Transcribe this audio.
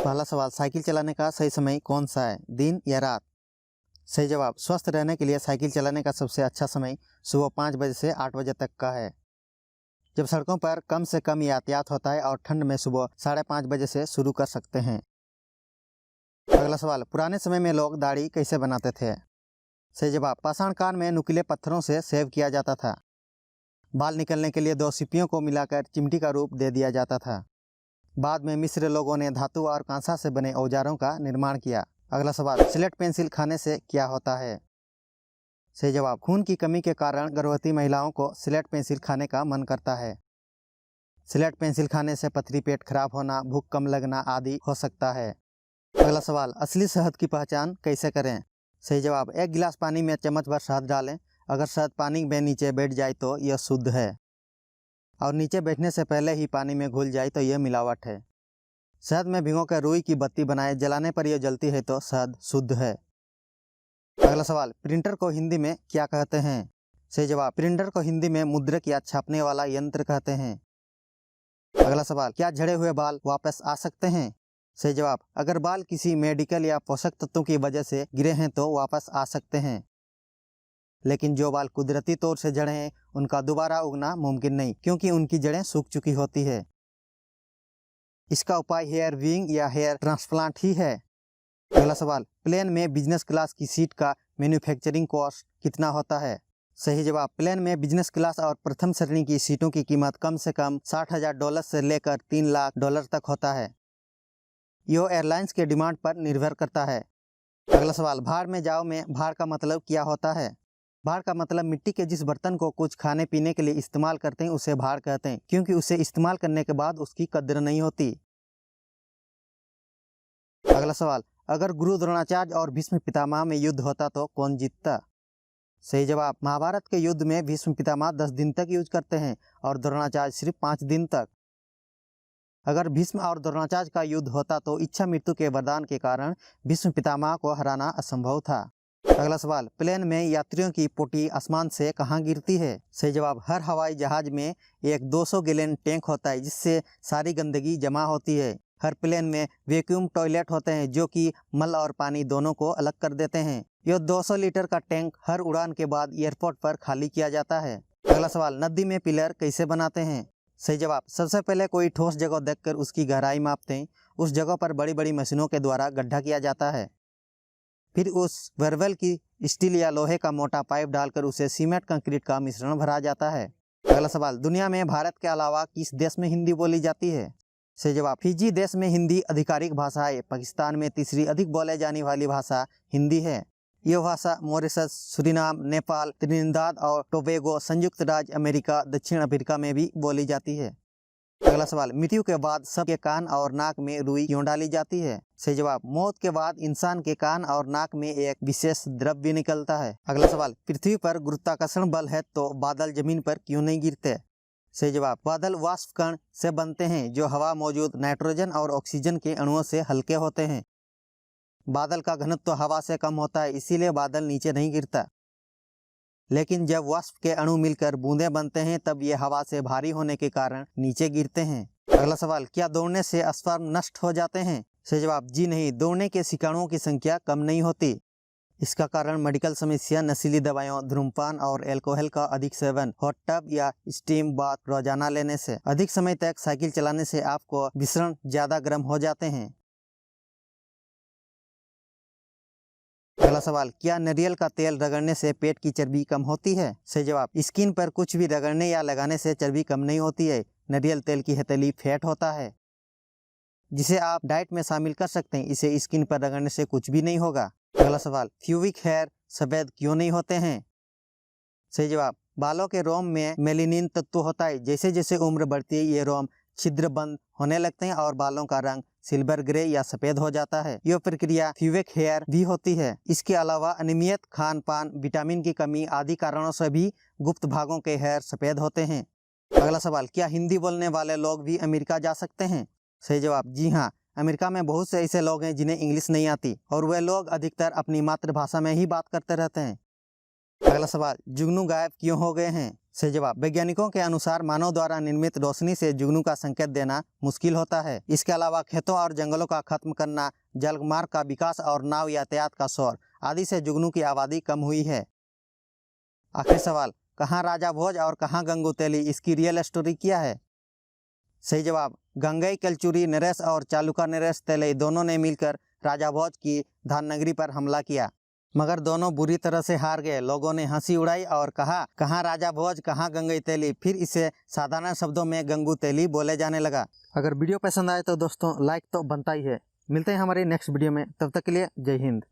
पहला सवाल, साइकिल चलाने का सही समय कौन सा है, दिन या रात? सही जवाब, स्वस्थ रहने के लिए साइकिल चलाने का सबसे अच्छा समय सुबह 5 बजे से 8 बजे तक का है, जब सड़कों पर कम से कम यातायात होता है, और ठंड में सुबह 5:30 बजे से शुरू कर सकते हैं। अगला सवाल, पुराने समय में लोग दाढ़ी कैसे बनाते थे? सही जवाब, पाषाण काल में नुकीले पत्थरों से सेव किया जाता था। बाल निकलने के लिए 2 सीपियों को मिलाकर चिमटी का रूप दे दिया जाता था। बाद में मिस्र लोगों ने धातु और कांसा से बने औजारों का निर्माण किया। अगला सवाल, स्लेट पेंसिल खाने से क्या होता है? सही जवाब, खून की कमी के कारण गर्भवती महिलाओं को स्लेट पेंसिल खाने का मन करता है। स्लेट पेंसिल खाने से पथरी, पेट खराब होना, भूख कम लगना आदि हो सकता है। अगला सवाल, असली शहद की पहचान कैसे करें? सही जवाब, 1 गिलास पानी में चम्मच भर शहद डालें। अगर शहद पानी में नीचे बैठ जाए तो यह शुद्ध है, और नीचे बैठने से पहले ही पानी में घुल जाए तो यह मिलावट है। शहद में भिगोकर रुई की बत्ती बनाए, जलाने पर यह जलती है तो शहद शुद्ध है। अगला सवाल, प्रिंटर को हिंदी में क्या कहते हैं? सही जवाब, प्रिंटर को हिंदी में मुद्रक या छापने वाला यंत्र कहते हैं। अगला सवाल, क्या झड़े हुए बाल वापस आ सकते हैं? सही जवाब, अगर बाल किसी मेडिकल या पोषक तत्वों की वजह से गिरे हैं तो वापस आ सकते हैं, लेकिन जो बाल कुदरती तौर से झड़े हैं उनका दोबारा उगना मुमकिन नहीं, क्योंकि उनकी जड़ें सूख चुकी होती है। इसका उपाय हेयर वीइंग या हेयर ट्रांसप्लांट ही है। अगला सवाल, प्लेन में बिजनेस क्लास की सीट का मैन्युफैक्चरिंग कॉस्ट कितना होता है? सही जवाब, प्लेन में बिजनेस क्लास और प्रथम श्रेणी की सीटों की कीमत कम से कम $60,000 से लेकर $3 लाख तक होता है। यह एयरलाइंस के डिमांड पर निर्भर करता है। अगला सवाल, भाड़ में जाओ में भाड़ का मतलब क्या होता है? भाड़ का मतलब मिट्टी के जिस बर्तन को कुछ खाने पीने के लिए इस्तेमाल करते हैं उसे भाड़ कहते हैं, क्योंकि उसे इस्तेमाल करने के बाद उसकी कद्र नहीं होती। अगला सवाल, अगर गुरु द्रोणाचार्य और भीष्म पितामह में युद्ध होता तो कौन जीतता? सही जवाब, महाभारत के युद्ध में भीष्म पितामह 10 दिन तक युद्ध करते हैं और द्रोणाचार्य सिर्फ 5 दिन तक। अगर भीष्म और द्रोणाचार्य का युद्ध होता तो इच्छा मृत्यु के वरदान के कारण भीष्म पितामह को हराना असंभव था। अगला सवाल, प्लेन में यात्रियों की पोटी आसमान से कहाँ गिरती है? सही जवाब, हर हवाई जहाज में एक 200 गैलन टैंक होता है जिससे सारी गंदगी जमा होती है। हर प्लेन में वैक्यूम टॉयलेट होते हैं जो कि मल और पानी दोनों को अलग कर देते हैं। यह 200 लीटर का टैंक हर उड़ान के बाद एयरपोर्ट पर खाली किया जाता है। अगला सवाल, नदी में पिलर कैसे बनाते हैं? सही जवाब, सबसे पहले कोई ठोस जगह देखकर उसकी गहराई मापते हैं। उस जगह पर बड़ी बड़ी मशीनों के द्वारा गड्ढा किया जाता है। फिर उस वेरवेल की स्टील या लोहे का मोटा पाइप डालकर उसे सीमेंट कंक्रीट का मिश्रण भरा जाता है। अगला सवाल, दुनिया में भारत के अलावा किस देश में हिंदी बोली जाती है? सही जवाब, फिजी देश में हिंदी आधिकारिक भाषा है। पाकिस्तान में तीसरी अधिक बोले जाने वाली भाषा हिंदी है। यह भाषा मॉरिशस, सूरीनाम, नेपाल, त्रिनिदाद और टोबैगो, संयुक्त राज्य अमेरिका, दक्षिण अफ्रीका में भी बोली जाती है। अगला सवाल, मृत्यु के बाद सबके कान और नाक में रुई क्यों डाली जाती है? सही जवाब, मौत के बाद इंसान के कान और नाक में एक विशेष द्रव्य निकलता है। अगला सवाल, पृथ्वी पर गुरुत्वाकर्षण बल है तो बादल जमीन पर क्यों नहीं गिरते? सही जवाब, बादल वाष्प कण से बनते हैं जो हवा मौजूद नाइट्रोजन और ऑक्सीजन के अणुओं से हल्के होते हैं। बादल का घनत्व हवा से कम होता है, इसीलिए बादल नीचे नहीं गिरता। लेकिन जब वाष्प के अणु मिलकर बूंदें बनते हैं तब ये हवा से भारी होने के कारण नीचे गिरते हैं। अगला सवाल, क्या दौड़ने से स्पर्म नष्ट हो जाते हैं? सही जवाब, जी नहीं, दौड़ने के शिकारुओं की संख्या कम नहीं होती। इसका कारण मेडिकल समस्या, नशीली दवाइयों, धूम्रपान और अल्कोहल का अधिक सेवन, हॉट टब या स्टीम बाथ रोजाना लेने से, अधिक समय तक साइकिल चलाने से आपको विषण ज्यादा गर्म हो जाते हैं। अगला सवाल, क्या नारियल का तेल रगड़ने से पेट की चर्बी कम होती है? सही जवाब, स्किन पर कुछ भी रगड़ने या लगाने से चर्बी कम नहीं होती है। नारियल तेल की हथेली फैट होता है जिसे आप डाइट में शामिल कर सकते हैं। इसे स्किन पर रगड़ने से कुछ भी नहीं होगा। अगला सवाल, प्यूबिक हेयर सफेद क्यों नहीं होते हैं? सही जवाब, बालों के रोम में मेलानिन तत्व होता है। जैसे जैसे उम्र बढ़ती है ये रोम छिद्र बंद होने लगते हैं और बालों का रंग सिल्वर ग्रे या सफेद हो जाता है। यह प्रक्रिया प्यूबिक हेयर भी होती है। इसके अलावा अनियमित खान पान, विटामिन की कमी आदि कारणों से भी गुप्त भागों के हेयर सफेद होते हैं। अगला सवाल, क्या हिंदी बोलने वाले लोग भी अमेरिका जा सकते हैं? सही जवाब, जी हाँ, अमेरिका में बहुत से ऐसे लोग हैं जिन्हें इंग्लिश नहीं आती और वे लोग अधिकतर अपनी मातृभाषा में ही बात करते रहते हैं। अगला सवाल, जुगनू गायब क्यों हो गए हैं? सही जवाब। वैज्ञानिकों के अनुसार मानव द्वारा निर्मित रोशनी से जुगनू का संकेत देना मुश्किल होता है। इसके अलावा खेतों और जंगलों का खत्म करना, जलमार्ग का विकास और नाव यातायात का शोर आदि से जुगनू की आबादी कम हुई है। आखिरी सवाल, कहाँ राजा भोज और कहाँ गंगू तेली इसकी रियल स्टोरी क्या है? सही जवाब। गंगई केलचुरी नरेश और चालुका नरेश तेलई दोनों ने मिलकर राजा भोज की धाननगरी पर हमला किया, मगर दोनों बुरी तरह से हार गए। लोगों ने हंसी उड़ाई और कहा, कहाँ राजा भोज कहाँ गंगई तेली। फिर इसे साधारण शब्दों में गंगू तेली बोले जाने लगा। अगर वीडियो पसंद आए तो दोस्तों लाइक तो बनता ही है। मिलते हैं हमारे नेक्स्ट वीडियो में, तब तक के लिए जय हिंद।